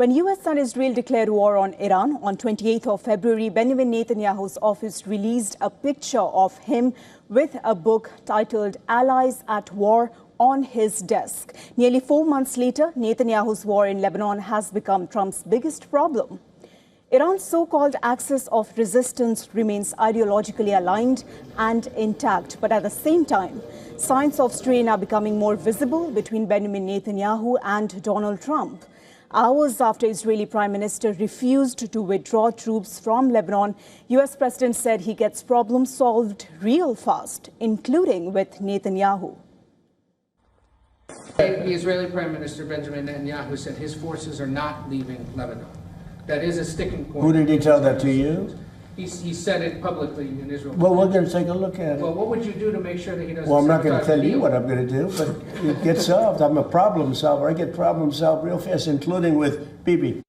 When US and Israel declared war on Iran on 28th of February, Benjamin Netanyahu's office released a picture of him with a book titled Allies at War on his desk. Nearly 4 months later, Netanyahu's war in Lebanon has become Trump's biggest problem. Iran's so-called axis of resistance remains ideologically aligned and intact, but at the same time, signs of strain are becoming more visible between Benjamin Netanyahu and Donald Trump. Hours after Israeli Prime Minister refused to withdraw troops from Lebanon, US President said he gets problems solved real fast, including with Netanyahu. The Israeli Prime Minister Benjamin Netanyahu said his forces are not leaving Lebanon. That is a sticking point. Who did he tell that to you? He said it publicly in Israel. Well, we're going to take a look at it. Well, what would you do to make sure that he doesn't? Well, I'm not going to tell you what I'm going to do, but it gets solved. I'm a problem solver. I get problems solved real fast, including with Bibi.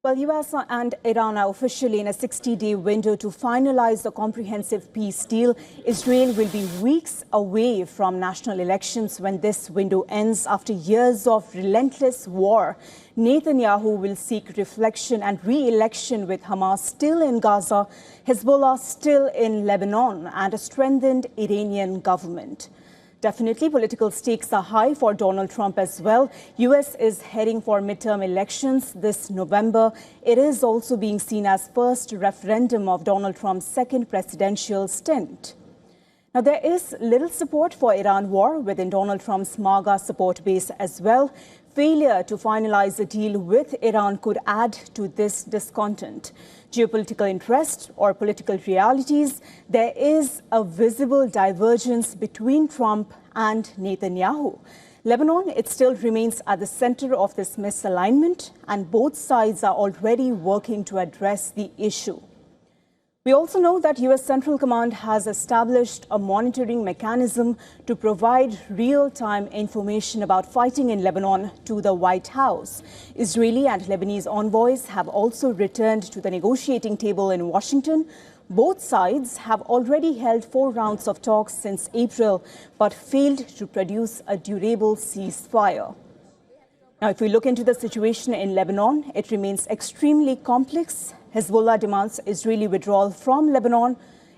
Well, US and Iran are officially in a 60-day window to finalize a comprehensive peace deal. Israel will be weeks away from national elections when this window ends. After years of relentless war, Netanyahu will seek reflection and re-election with Hamas still in Gaza, Hezbollah still in Lebanon, and a strengthened Iranian government. Definitely, political stakes are high for Donald Trump as well. US is heading for midterm elections this November. It is also being seen as first referendum of Donald Trump's second presidential stint. Now, there is little support for Iran war within Donald Trump's MAGA support base as well. Failure to finalize a deal with Iran could add to this discontent. Geopolitical interest or political realities, there is a visible divergence between Trump and Netanyahu. Lebanon, it still remains at the center of this misalignment, and both sides are already working to address the issue. We also know that US Central Command has established a monitoring mechanism to provide real-time information about fighting in Lebanon to the White House. Israeli and Lebanese envoys have also returned to the negotiating table in Washington. Both sides have already held 4 rounds of talks since April, but failed to produce a durable ceasefire. Now, if we look into the situation in Lebanon, it remains extremely complex. Hezbollah demands Israeli withdrawal from Lebanon.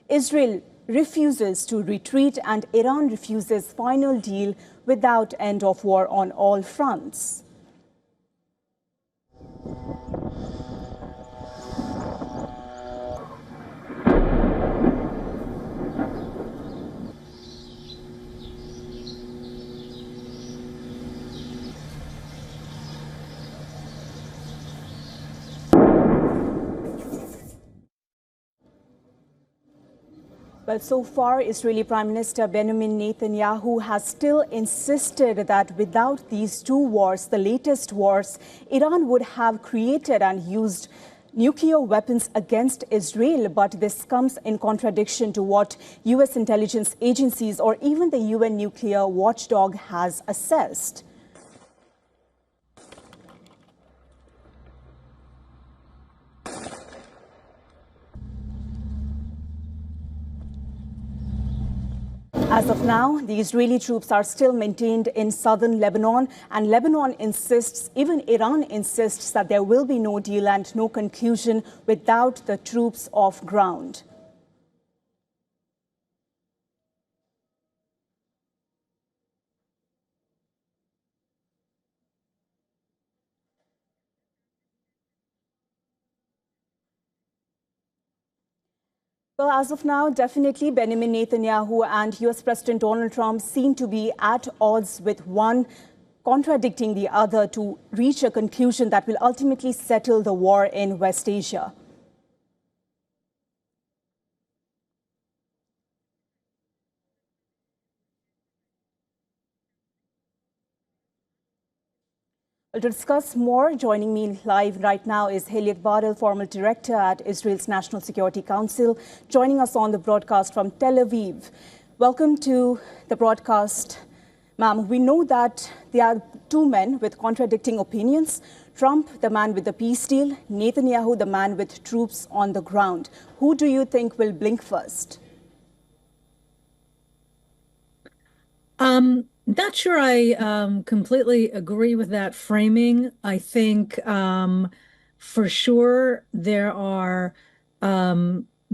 Israel refuses to retreat, and Iran refuses final deal without end of war on all fronts. Well, so far, Israeli Prime Minister Benjamin Netanyahu has still insisted that without these 2 wars, the latest wars, Iran would have created and used nuclear weapons against Israel. But this comes in contradiction to what US intelligence agencies or even the UN nuclear watchdog has assessed. As of now, the Israeli troops are still maintained in southern Lebanon, and Lebanon insists, even Iran insists, that there will be no deal and no conclusion without the troops off ground. Well, as of now, definitely Benjamin Netanyahu and US President Donald Trump seem to be at odds, with one contradicting the other to reach a conclusion that will ultimately settle the war in West Asia. To discuss more, joining me live right now is Heliot Bardal, former director at Israel's National Security Council, joining us on the broadcast from Tel Aviv. Welcome to the broadcast, ma'am. We know that there are 2 men with contradicting opinions. Trump, the man with the peace deal, Netanyahu, the man with troops on the ground. Who do you think will blink first? Not sure I completely agree with that framing. I think for sure there are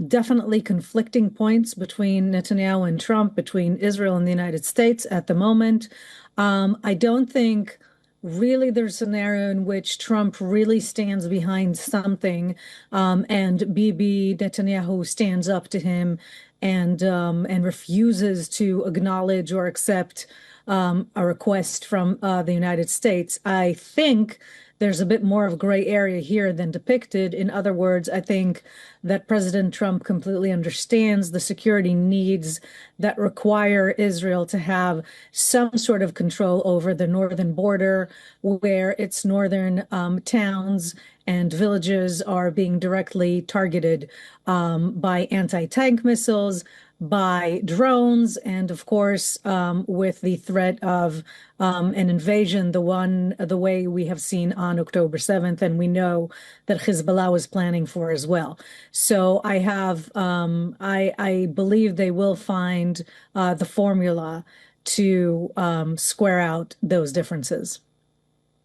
definitely conflicting points between Netanyahu and Trump, between Israel and the United States at the moment. I don't think really there's a scenario in which Trump really stands behind something, and Bibi Netanyahu stands up to him and refuses to acknowledge or accept a request from the United States. I think there's a bit more of a gray area here than depicted. In other words, I think that President Trump completely understands the security needs that require Israel to have some sort of control over the northern border, where its northern towns and villages are being directly targeted by anti-tank missiles, by drones, and of course, with the threat of an invasion, the way we have seen on October 7th, and we know that Hezbollah was planning for as well. So I believe they will find the formula to square out those differences.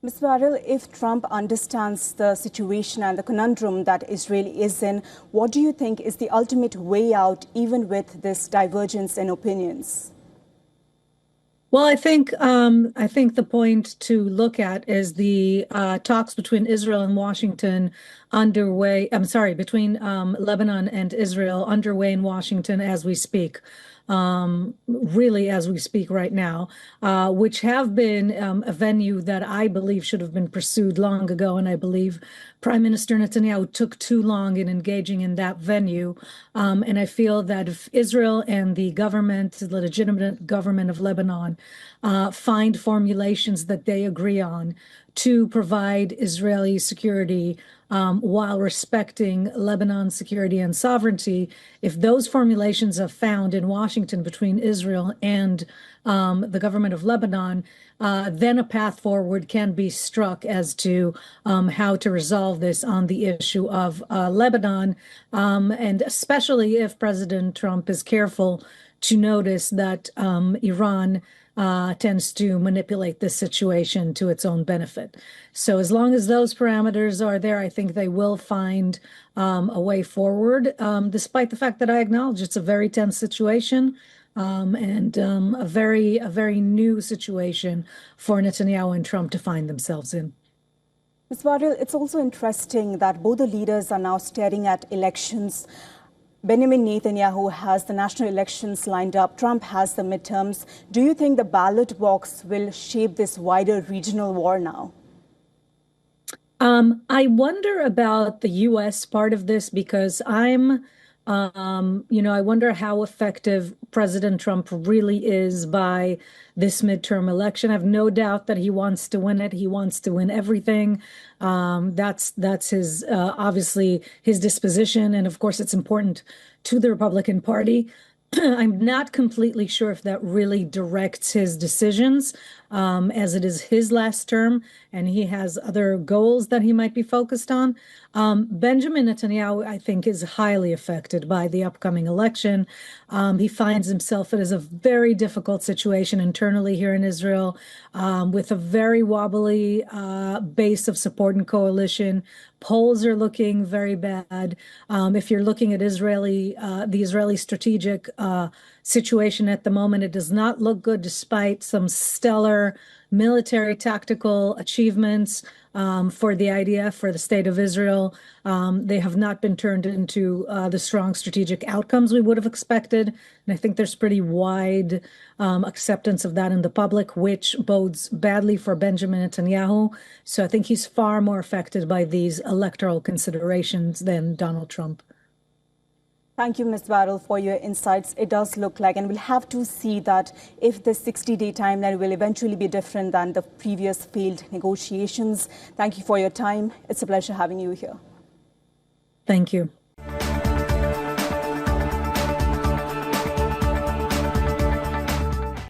Ms. Varel, if Trump understands the situation and the conundrum that Israel is in, what do you think is the ultimate way out, even with this divergence in opinions? Well, I think the point to look at is the talks between Israel and Washington underway. I'm sorry, between Lebanon and Israel underway in Washington as we speak. Really as we speak right now, which have been a venue that I believe should have been pursued long ago. And I believe Prime Minister Netanyahu took too long in engaging in that venue. And I feel that if Israel and the government, the legitimate government of Lebanon, find formulations that they agree on to provide Israeli security while respecting Lebanon's security and sovereignty, if those formulations are found in Washington between Israel and the government of Lebanon, then a path forward can be struck as to how to resolve this on the issue of Lebanon, and especially if President Trump is careful to notice that Iran tends to manipulate this situation to its own benefit. So as long as those parameters are there, I think they will find a way forward, despite the fact that I acknowledge it's a very tense situation and a very new situation for Netanyahu and Trump to find themselves in. Ms. Varel, it's also interesting that both the leaders are now staring at elections. Benjamin Netanyahu has the national elections lined up. Trump has the midterms. Do you think the ballot box will shape this wider regional war now? I wonder about the U.S. part of this because I wonder how effective President Trump really is by this midterm election. I have no doubt that he wants to win it. He wants to win everything. That's his obviously his disposition, and of course, it's important to the Republican Party. I'm not completely sure if that really directs his decisions, as it is his last term and he has other goals that he might be focused on. Benjamin Netanyahu, I think, is highly affected by the upcoming election. He finds himself in a very difficult situation internally here in Israel, with a very wobbly base of support and coalition. Polls are looking very bad. If you're looking at the Israeli strategic situation at the moment, it does not look good despite some stellar military tactical achievements for the IDF, for the state of Israel. They have not been turned into the strong strategic outcomes we would have expected. And I think there's pretty wide acceptance of that in the public, which bodes badly for Benjamin Netanyahu. So I think he's far more affected by these electoral considerations than Donald Trump. Thank you, Ms. Varel, for your insights. It does look like, and we'll have to see that if the 60-day timeline will eventually be different than the previous failed negotiations. Thank you for your time. It's a pleasure having you here. Thank you.